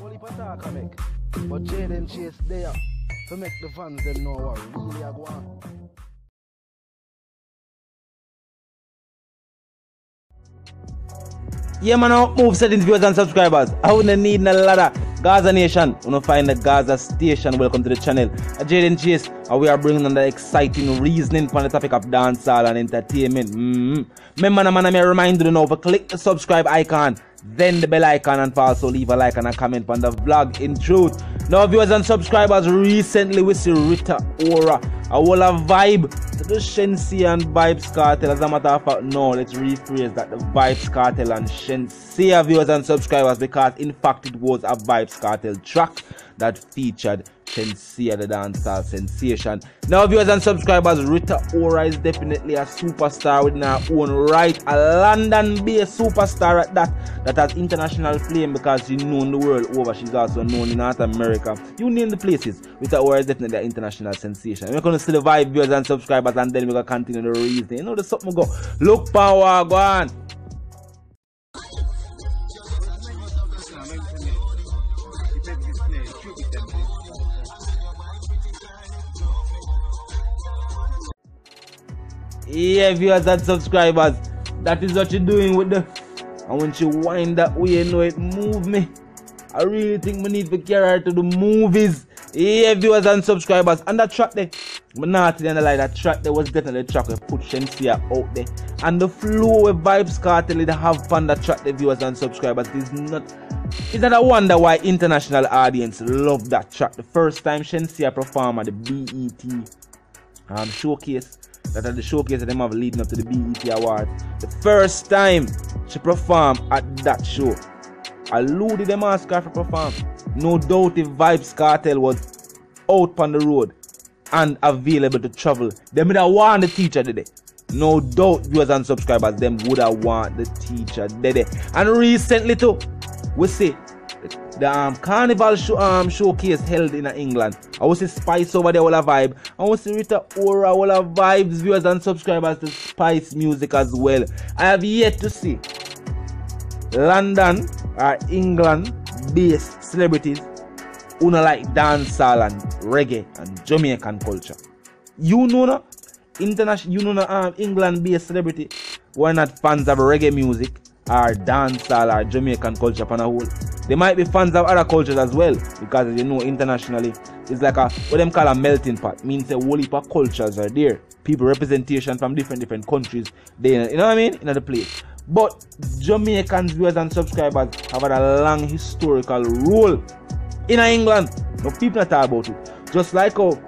Fully Pataka make. But Jaden Chase there to make the fans them know what really are going on. Yeah man, move settings, viewers and subscribers. I wouldn't need no ladder. Gaza Nation, you know, find the Gaza Station. Welcome to the channel. Jaden Chase, and we are bringing on the exciting reasoning on the topic of dancehall and entertainment. Remember, man, I remind you now to click the subscribe icon, then the bell icon, and also leave a like and a comment on the vlog. In truth, now viewers and subscribers, recently we see Rita Ora, a whole vibe to the Shenseea and Vybz Kartel. As a matter of fact, no, let's rephrase that, the Vybz Kartel and Shenseea, viewers and subscribers, because in fact it was a Vybz Kartel track that featured Shenseea, the dancehall sensation. Now viewers and subscribers, Rita Ora is definitely a superstar within her own right, a London-based superstar at that has international fame because she's known the world over. She's also known in North America. You name the places, Rita Ora is definitely an international sensation. We're going to see the vibe, viewers and subscribers, and then we're going to continue the reason. You know, there's something go. Look power, go on. Yeah, viewers and subscribers, that is what you're doing with the. And when she wind that way, you know it move me. I really think we need to carry her to the movies. Yeah, viewers and subscribers. And that track there, I'm not telling you lie, that track there was definitely the track we put Shenseea out there. And the flow with Vybz Kartel they have fun that track there, viewers and subscribers. It's not a wonder why international audience love that track. The first time Shenseea performed at the BET showcase. That at the showcase that them have leading up to the BET Awards. The first time she performed at that show, I alluded them ask her to perform. No doubt if Vybz Kartel was out on the road and available to travel, they would have want the teacher today. No doubt viewers and subscribers, them would have want the teacher today. And recently too, we see the Carnival showcase held in England. I was see Spice over there, all a vibe. I was see Rita Ora, all a vibes, viewers and subscribers to Spice music as well. I have yet to see London or England based celebrities who not like dancehall and reggae and Jamaican culture. You know no international, you know no England based celebrity who are not fans of reggae music or dancehall or Jamaican culture upon a whole. They might be fans of other cultures as well, because you know internationally it's like a what them call a melting pot. Means a whole heap of cultures are there. People representation from different countries. They, you know what I mean? In the place. But Jamaicans, viewers and subscribers have had a long historical role in England. No people not talk about it. Just like how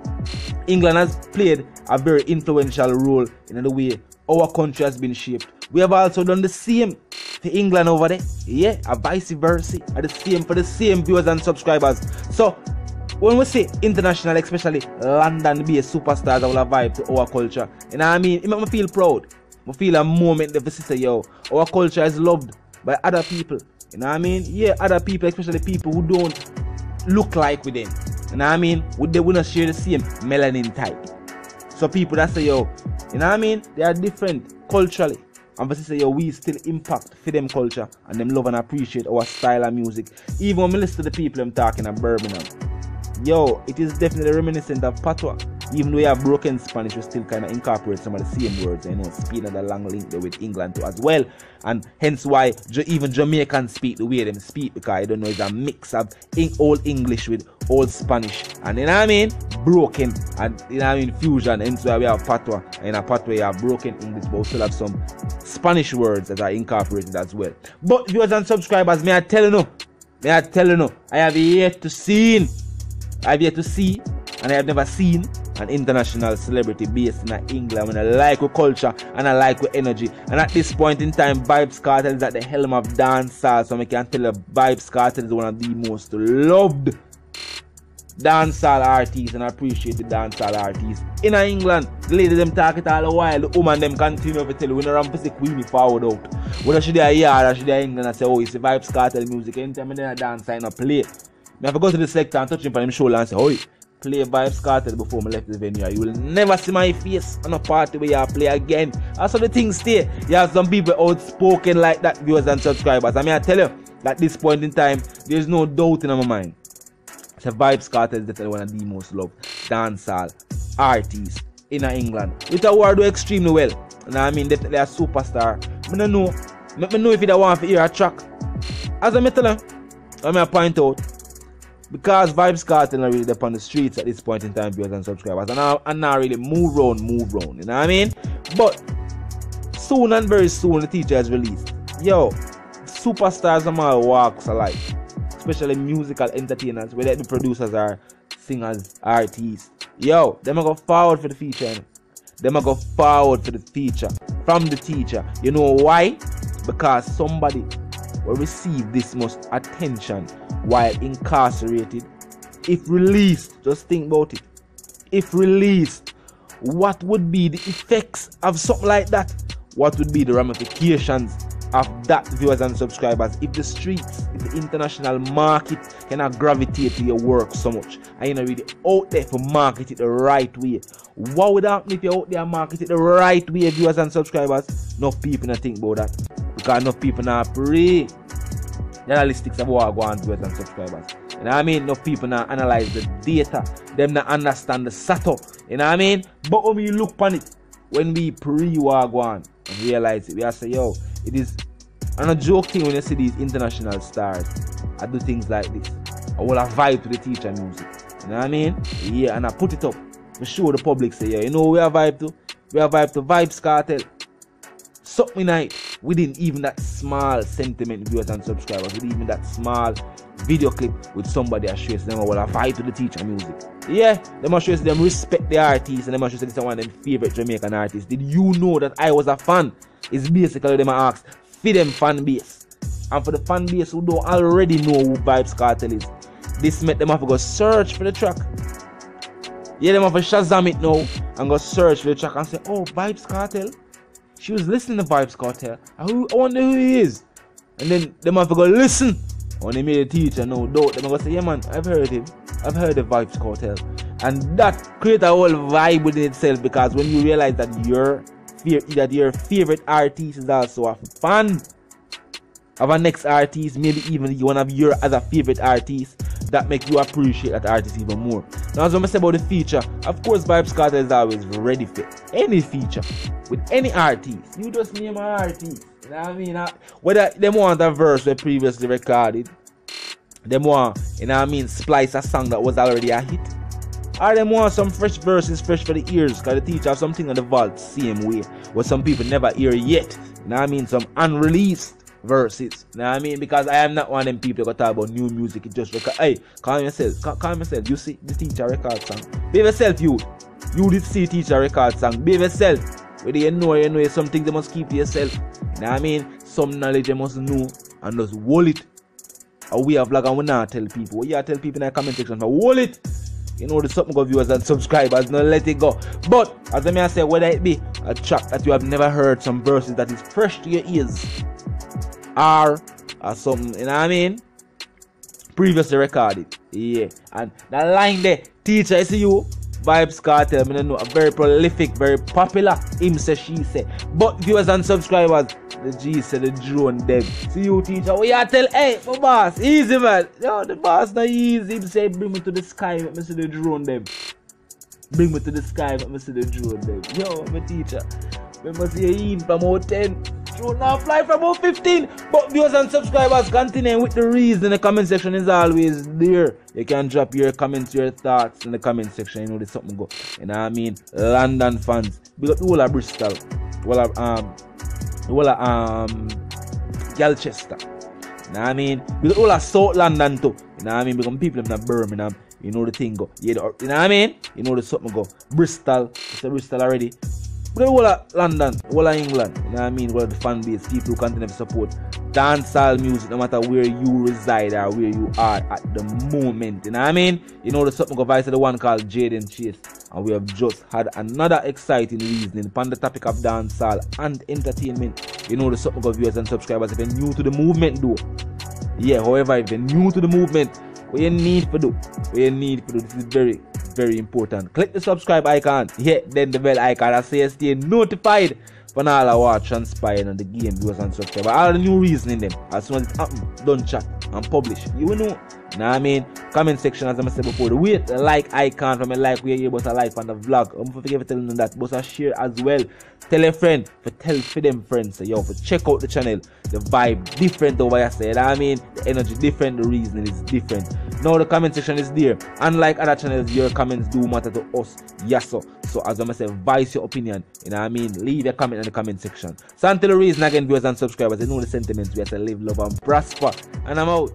England has played a very influential role in the way our country has been shaped. We have also done the same for England over there. Yeah, a vice versa. The same for the same viewers and subscribers. So when we say international, especially London-based superstars that will have vibe to our culture, you know what I mean? It make me feel proud. I feel a moment that we say, yo, our culture is loved by other people. You know what I mean? Yeah, other people, especially people who don't look like with them. You know what I mean? They will not share the same melanin type. So people that say, yo, you know what I mean? They are different culturally. And we say, yo, we still impact for them culture and them love and appreciate our style of music. Even when we listen to the people I'm talking at Birmingham, yo, it is definitely reminiscent of Patois. Even though we have broken Spanish, we still kind of incorporate some of the same words. You know, speaking of the long link there with England too as well. And hence why even Jamaicans speak the way them speak, because I don't know, it's a mix of old English with old Spanish. And you know what I mean? Broken and you know what I mean? Fusion. Hence why we have Patois. And in a Patois you have broken English, but we still have some Spanish words that are incorporated as well. But viewers and subscribers, may I tell you no? I have yet to see, and I have never seen an international celebrity based in England when I like with culture and I like with energy. And at this point in time, Vybz Kartel is at the helm of dancehall, so I can tell you Vybz Kartel is one of the most loved dancehall artists, and I appreciate the dancehall artists in England. The ladies them talk it all a while, the woman them continue to tell you when they're on physical Queenie forward out. Whether she there here or she there in England, I say, oh, it's a Vybz Kartel music. Anytime I dance, I not play. I have to go to the selector and touch him on him shoulder and say, oh, play Vybz Kartel before I left the venue. You will never see my face on a party where you play again. That's how the things stay. You have some people outspoken like that, viewers and subscribers. I mean, I tell you, At this point in time, there's no doubt in my mind. So Vybz Kartel is definitely one of the most loved dancehall artists in England. With a word do extremely well. And I mean definitely a superstar. I don't know. Let me know if you don't want to hear a track. As I tell him, let me point out. Because Vybz Kartel are really up on the streets at this point in time, viewers and subscribers. And now really move round. You know what I mean? But soon and very soon the teacher is released. Yo, superstars from all walks of life, especially musical entertainers, whether the producers are singers, artists. Yo, them go forward for the feature. Them go forward for the feature from the teacher. You know why? Because somebody will receive this much attention while incarcerated. If released, just think about it. If released, what would be the effects of something like that? What would be the ramifications of that, viewers and subscribers, if the streets, if the international market cannot gravitate to your work so much and you're not really out there for market it the right way? What would happen if you're out there and market it the right way, viewers and subscribers? Enough people not think about that, because enough people not pray the analytics of what go on, viewers and subscribers. You know what I mean? Enough people not analyze the data, them not understand the setup. You know what I mean? But when we look on it, when we pre-war go on and realize it, we have to say, yo, it is an a joke thing when you see these international stars I do things like this. I will have vibe to the teacher music. You know what I mean? Yeah, and I put it up to show the public, say, yeah, you know we have vibe to? We have vibe to Vybz Kartel. Suck me night within even that small sentiment, viewers and subscribers, with even that small video clip with somebody that shows them will have vibe to the teacher music. Yeah, they must show them respect the artists, and they must show this is one of them favorite Jamaican artists. Did you know that I was a fan? It's basically them I asked for them fan base. And for the fan base who don't already know who Vybz Kartel is, this make them have to go search for the track. Yeah, them have to Shazam it now and go search for the track and say, oh, Vybz Kartel? She was listening to Vybz Kartel. I wonder who he is. And then them have to go listen. When they made a teacher, no doubt, them go say, yeah man, I've heard him. I've heard of Vybz Kartel. And that creates a whole vibe within itself, because when you realize that your favorite artist is also a fan of a next artist, maybe even one of your other favorite artists, that make you appreciate that artist even more. Now, as I say about the feature, of course Vybz Kartel is always ready for any feature with any artist. You just name an artist. You know what I mean? Whether they want a verse they previously recorded, they want, you know what I mean, splice a song that was already a hit, or they want some fresh verses, fresh for the ears, because the teacher have something on the vault same way, what some people never hear yet. You know what I mean? Some unreleased verses. You know what I mean? Because I am not one of them people that talk about new music. It just record. Hey, calm yourself. Calm yourself. You see the teacher record song. Be yourself, you. You did see teacher record song. Be yourself. Whether you know some things you must keep to yourself. You know what I mean? Some knowledge you must know and just hold it. A way of vlog and we not tell people. What you tell people in the comment section, but hold it. You know the something go viewers and subscribers, not let it go. But as I may say, whether it be a track that you have never heard, some verses that is fresh to your ears, or something, you know what I mean, previously recorded. Yeah. And that line there, teacher, I see you, Vybz Kartel, I don't know, a very prolific, very popular, him say, she say. But viewers and subscribers, the G said the drone dead. See you, teacher, what you tell? Hey, my boss, easy man. No, the boss not easy. Him say, bring me to the sky, let me see the drone them. Bring me to the sky, let me see the drone them. Yo, my teacher, we must see you in from about 10. Drone now fly from about 15. But viewers and subscribers, continuing with the reason, the comment section is always there. You can drop your comments, your thoughts in the comment section. You know there's something go. You know what I mean? London fans. We got all of Bristol. Galchester. You know what I mean? We got all of South London too. You know what I mean? We got people in Birmingham. You know the thing go. You know what I mean? You know the something go. Bristol. It's a Bristol already. We got all of London, all of England. You know what I mean? All of the fan base, people who continue to support dancehall music, no matter where you reside or where you are at the moment. You know what I mean? You know the something go vice the one called Jaden Chase. And we have just had another exciting reasoning upon the topic of dancehall and entertainment. You know the something go viewers and subscribers, if you're new to the movement though. Yeah, however, if you're new to the movement, what you need to do, this is very, very important. Click the subscribe icon, yeah, then the bell icon, and say stay notified for all of what transpired on the game, viewers and subscribers. All the new reasoning them. As soon as it happen, done chat and publish. You will know. Now I mean, comment section as I said before, the like icon from a like we hear about a like on the vlog. I'm forget to tell them that, but share as well. Tell a friend, for them friends, so yo, for check out the channel. The vibe different over I said. I mean, the energy different, the reasoning is different. Now the comment section is there. Unlike other channels, your comments do matter to us. Yes sir. So as I say, voice your opinion. You know what I mean? Leave a comment in the comment section. So until the reason again, viewers and subscribers, you know the sentiments. We have to live, love and prosper. And I'm out.